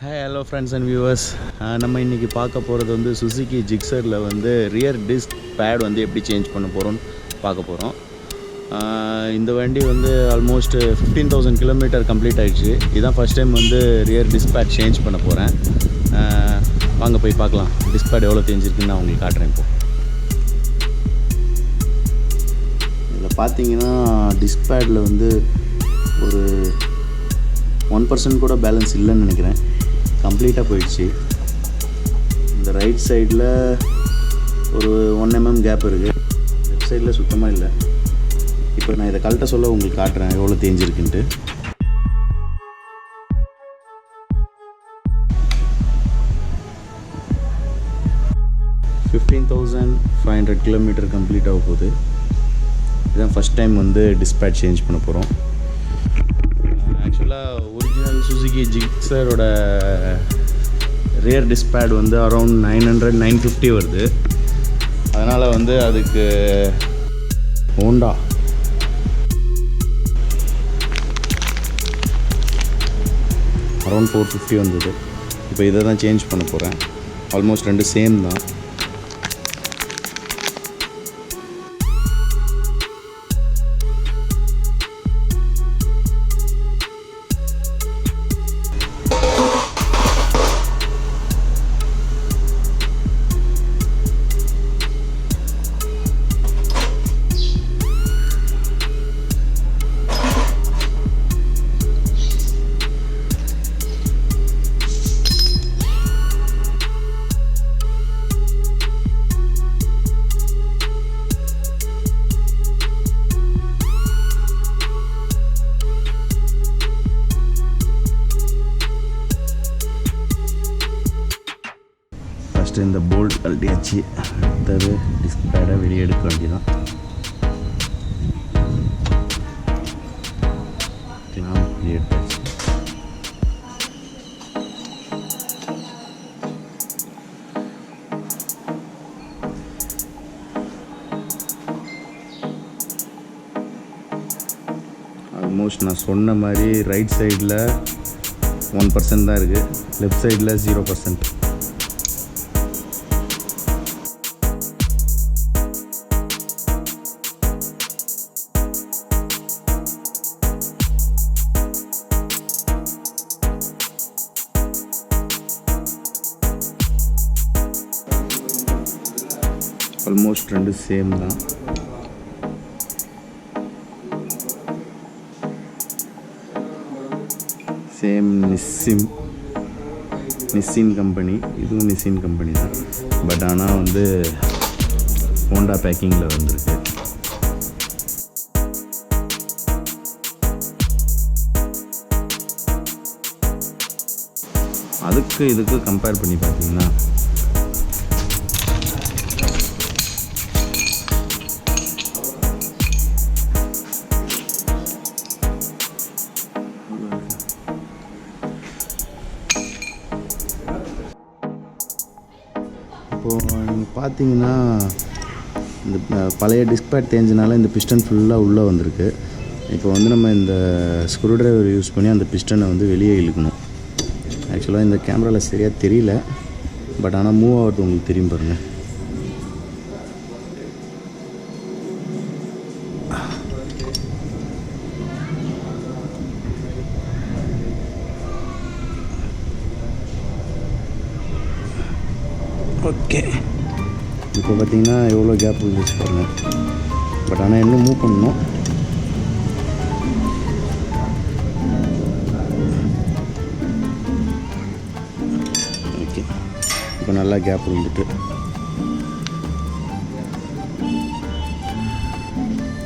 Hi hello friends and viewers. நம்ம இன்றைக்கி பார்க்க போகிறது வந்து சுசுகி ஜிக்ஸரில் வந்து ரியர் டிஸ்க் பேட் வந்து எப்படி சேஞ்ச் பண்ண போகிறோன்னு பார்க்க போகிறோம். இந்த வண்டி வந்து ஆல்மோஸ்ட் 15,000 கிலோமீட்டர் கம்ப்ளீட் ஆகிடுச்சு. இதுதான் ஃபஸ்ட் டைம் வந்து ரியர் டிஸ்க் பேட் சேஞ்ச் பண்ண போகிறேன். வாங்க போய் பார்க்கலாம் டிஸ்க் பேட் எவ்வளோ தேஞ்சிருக்குன்னு நான் உங்களுக்கு காட்டுறேன். இப்போது இதில் பார்த்தீங்கன்னா டிஸ்க் பேடில் வந்து ஒரு 1% கூட பேலன்ஸ் இல்லைன்னு நினைக்கிறேன். கம்ப்ளீட்டாக போயிடுச்சு. இந்த ரைட் சைடில் ஒரு 1 mm கேப் இருக்குது, லெஃப்ட் சைடில் சுத்தமாக இல்லை. இப்போ நான் இதை கழட்ட சொல்ல உங்களுக்கு காட்டுறேன் எவ்வளோ தேஞ்சிருக்குன்ட்டு. $15,500 கிலோமீட்டர் கம்ப்ளீட் ஆக போகுது. இதுதான் ஃபஸ்ட் டைம் வந்து டிஸ்பேட் சேஞ்ச் பண்ண போகிறோம். ஆக்சுவலாக ஒரிஜினல் சுசுகி ஜிக்ஸரோட ரியர் டிஸ்பேட் வந்து அரௌண்ட் 900-950 வருது. அதனால் வந்து அதுக்கு ஹோண்டா அரௌண்ட் 450 வந்தது. இப்போ இதை தான் சேஞ்ச் பண்ண போகிறேன். ஆல்மோஸ்ட் ரெண்டு சேம் தான். இந்த போல்ட் கழட்டியாச்சு. அடுத்தது டிஸ்க் பேடை வெளியே எடுக்க வேண்டியதான். வெளியே எடுத்தாச்சு. ஆல்மோஸ்ட் நான் சொன்ன மாதிரி ரைட் சைடில் 1% தான் இருக்குது, லெஃப்ட் சைடில் 0%. ஆல்மோஸ்ட் ரெண்டு சேம் தான். சேம் நிஸ்ஸின் கம்பெனி, இதுவும் நிஸ்ஸின் கம்பெனி தான். பட் ஆனால் வந்து ஹோண்டா பேக்கிங்கில் வந்திருக்கு. அதுக்கு இதுக்கு கம்பேர் பண்ணி பார்த்தீங்கன்னா இப்போது நீங்கள் பார்த்தீங்கன்னா இந்த பழைய டிஸ்க் பேட் தேஞ்சனால இந்த பிஸ்டன் ஃபுல்லாக உள்ளே வந்திருக்கு. இப்போ வந்து நம்ம இந்த ஸ்க்ரூ ட்ரைவர் யூஸ் பண்ணி அந்த பிஸ்டனை வந்து வெளியே இழுக்கணும். ஆக்சுவலாக இந்த கேமராவில் சரியாக தெரியல, பட் ஆனால் மூவ் ஆகிறது உங்களுக்கு தெரியும் பாருங்கள். ஓகே, இப்போ பார்த்தீங்கன்னா எவ்வளோ கேப் இருந்துச்சு பாருங்கள். பட் ஆனால் இன்னும் மூவ் பண்ணணும். ஓகே, இப்போ நல்லா கேப் இருந்துட்டு.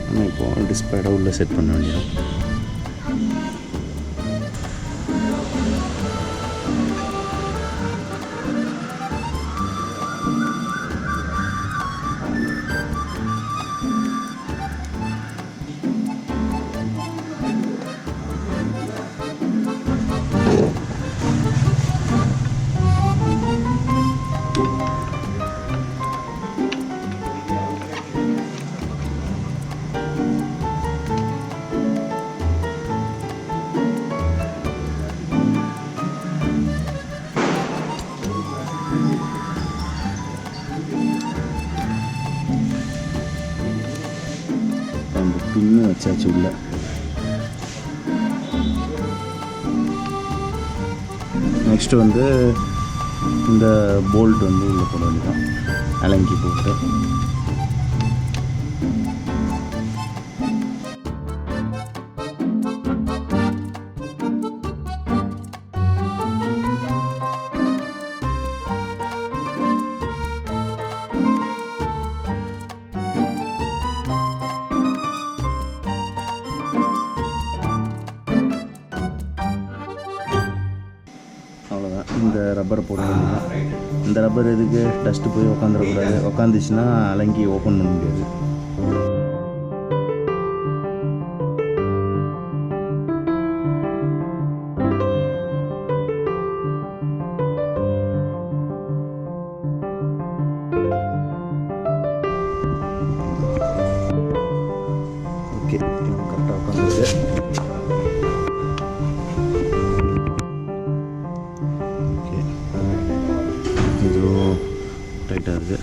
ஆனால் இப்போது டிஸ்பேடை உள்ளே செட் பண்ண வேண்டியது. வச்சாச்சு உள்ள. நெக்ஸ்ட்டு வந்து இந்த போல்ட் வந்து உள்ளே போட வேண்டியதான், அலங்கி போட்டு. அவ்வளோதான், இந்த ரப்பரை போட வேண்டியதான். இந்த ரப்பர் எதுக்கு, டஸ்ட்டு போய் உக்காந்துடக்கூடாது, உக்காந்துச்சுன்னா அலங்கி ஓப்பன் பண்ண முடியாது. ஓகே, கரெக்டாக உட்காந்துருக்கு. ஓகே, இதுவும் டைட்டாக இருக்குது.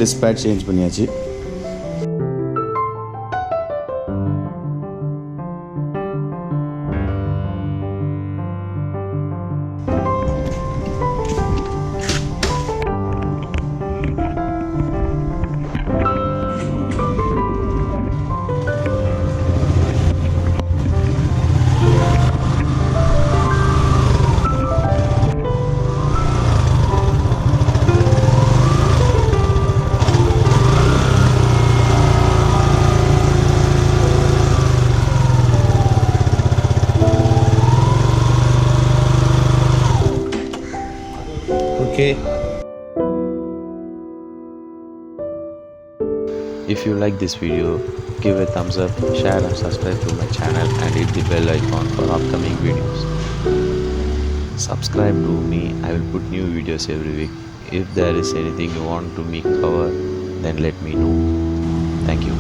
டிஸ்பேட் சேஞ்ச் பண்ணியாச்சு. Okay. If you like this video, give a thumbs up, share and subscribe to my channel and hit the bell icon for upcoming videos. Subscribe to me, I will put new videos every week. If there is anything you want to me cover, then let me know. Thank you.